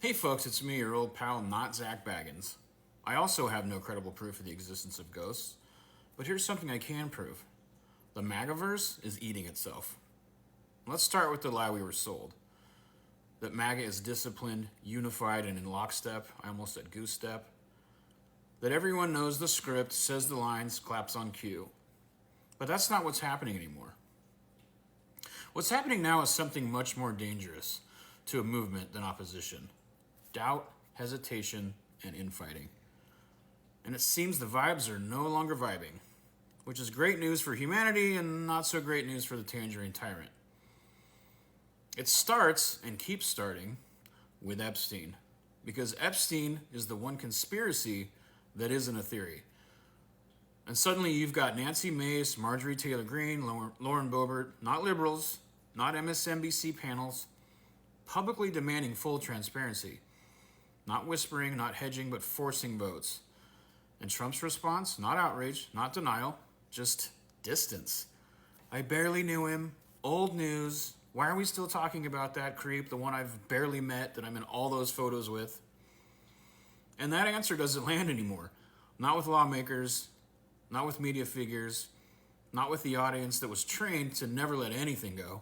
Hey folks, it's me, your old pal, not Zach Baggins. I also have no credible proof of the existence of ghosts, but here's something I can prove. The Magaverse is eating itself. Let's start with the lie we were sold. That Maga is disciplined, unified, and in lockstep. I almost said goose step. That everyone knows the script, says the lines, claps on cue. But that's not what's happening anymore. What's happening now is something much more dangerous to a movement than opposition. Doubt, hesitation, and infighting. And it seems the vibes are no longer vibing, which is great news for humanity and not so great news for the Tangerine Tyrant. It starts, and keeps starting, with Epstein. Because Epstein is the one conspiracy that isn't a theory. And suddenly you've got Nancy Mace, Marjorie Taylor Greene, Lauren Boebert, not liberals, not MSNBC panels, publicly demanding full transparency. Not whispering, not hedging, but forcing votes. And Trump's response? Not outrage, not denial, just distance. I barely knew him. Old news. Why are we still talking about that creep, the one I've barely met, that I'm in all those photos with? And that answer doesn't land anymore. Not with lawmakers, not with media figures, not with the audience that was trained to never let anything go.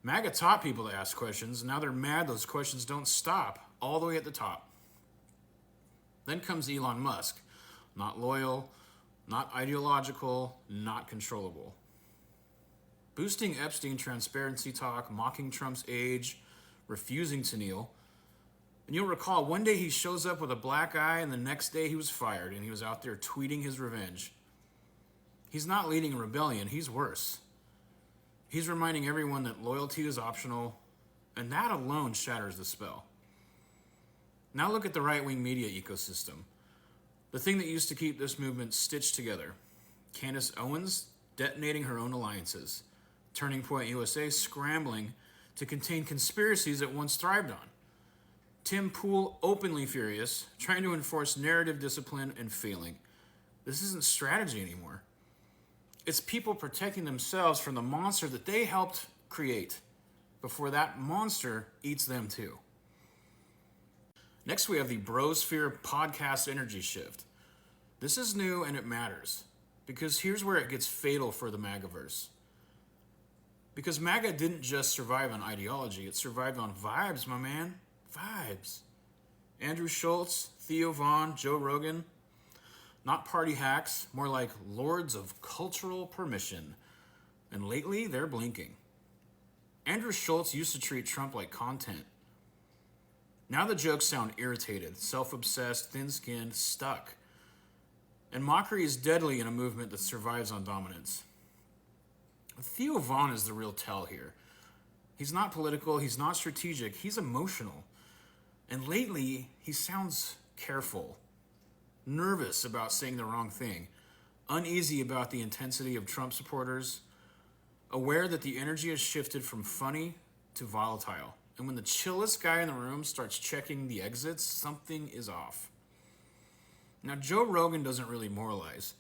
MAGA taught people to ask questions, and now they're mad those questions don't stop all the way at the top. Then comes Elon Musk. Not loyal, not ideological, not controllable. Boosting Epstein transparency talk, mocking Trump's age, refusing to kneel. And you'll recall one day he shows up with a black eye, and the next day he was fired, and he was out there tweeting his revenge. He's not leading a rebellion, he's worse. He's reminding everyone that loyalty is optional, and that alone shatters the spell. Now look at the right-wing media ecosystem. The thing that used to keep this movement stitched together. Candace Owens detonating her own alliances. Turning Point USA scrambling to contain conspiracies it once thrived on. Tim Pool openly furious, trying to enforce narrative discipline and failing. This isn't strategy anymore. It's people protecting themselves from the monster that they helped create before that monster eats them too. Next, we have the Brosphere podcast energy shift. This is new and it matters because here's where it gets fatal for the Magaverse. Because MAGA didn't just survive on ideology, it survived on vibes, my man. Vibes. Andrew Schultz, Theo Vaughn, Joe Rogan. Not party hacks, more like lords of cultural permission. And lately, they're blinking. Andrew Schultz used to treat Trump like content. Now the jokes sound irritated, self-obsessed, thin-skinned, stuck. And mockery is deadly in a movement that survives on dominance. Theo Vaughn is the real tell here. He's not political, he's not strategic, he's emotional. And lately, he sounds careful, nervous about saying the wrong thing, uneasy about the intensity of Trump supporters, aware that the energy has shifted from funny to volatile. And when the chillest guy in the room starts checking the exits, something is off. Now, Joe Rogan doesn't really moralize.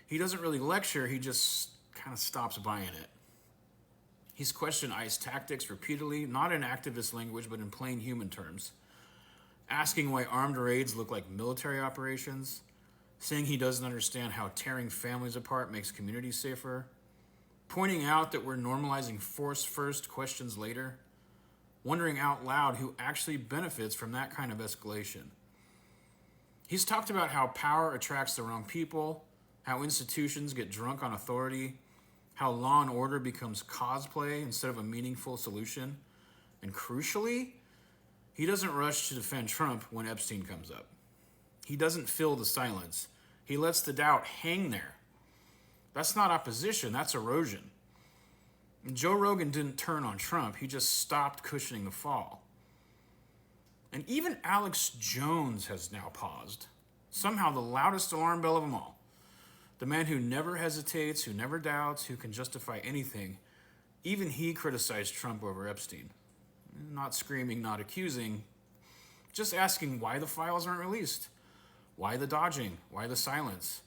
He doesn't really lecture, he just kind of stops buying it. He's questioned ICE tactics repeatedly, not in activist language, but in plain human terms. Asking why armed raids look like military operations, saying he doesn't understand how tearing families apart makes communities safer, pointing out that we're normalizing force first, questions later, wondering out loud who actually benefits from that kind of escalation. He's talked about how power attracts the wrong people, how institutions get drunk on authority, how law and order becomes cosplay instead of a meaningful solution, and crucially, he doesn't rush to defend Trump when Epstein comes up. He doesn't fill the silence. He lets the doubt hang there. That's not opposition, that's erosion. And Joe Rogan didn't turn on Trump, he just stopped cushioning the fall. And even Alex Jones has now paused. Somehow the loudest alarm bell of them all. The man who never hesitates, who never doubts, who can justify anything. Even he criticized Trump over Epstein. Not screaming, not accusing, just asking why the files aren't released. Why the dodging? Why the silence?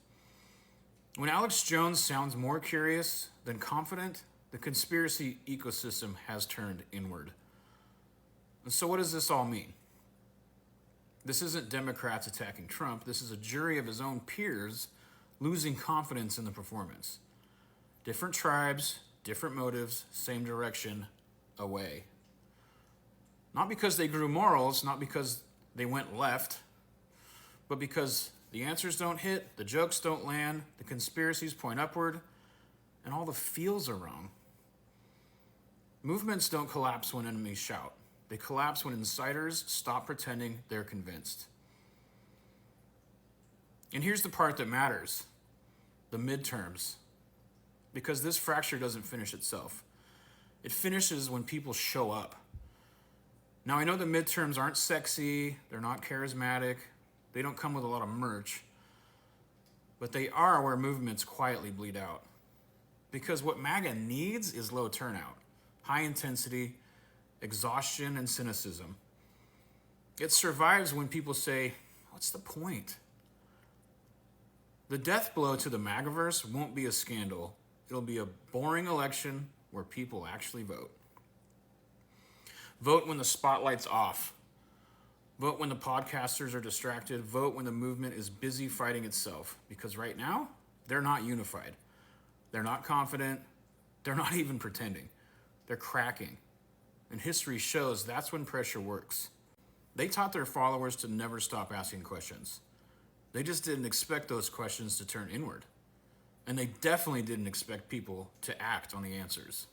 When Alex Jones sounds more curious than confident, the conspiracy ecosystem has turned inward. And so what does this all mean? This isn't Democrats attacking Trump. This is a jury of his own peers losing confidence in the performance. Different tribes, different motives, same direction, away. Not because they grew morals, not because they went left, but because the answers don't hit, the jokes don't land, the conspiracies point upward, and all the feels are wrong. Movements don't collapse when enemies shout. They collapse when insiders stop pretending they're convinced. And here's the part that matters: the midterms. Because this fracture doesn't finish itself. It finishes when people show up. Now, I know the midterms aren't sexy, they're not charismatic, they don't come with a lot of merch, but they are where movements quietly bleed out. Because what MAGA needs is low turnout, high intensity, exhaustion, and cynicism. It survives when people say, what's the point? The death blow to the MAGAverse won't be a scandal. It'll be a boring election where people actually vote. Vote when the spotlight's off. Vote when the podcasters are distracted. Vote when the movement is busy fighting itself. Because right now, they're not unified. They're not confident. They're not even pretending. They're cracking. And history shows that's when pressure works. They taught their followers to never stop asking questions. They just didn't expect those questions to turn inward. And they definitely didn't expect people to act on the answers.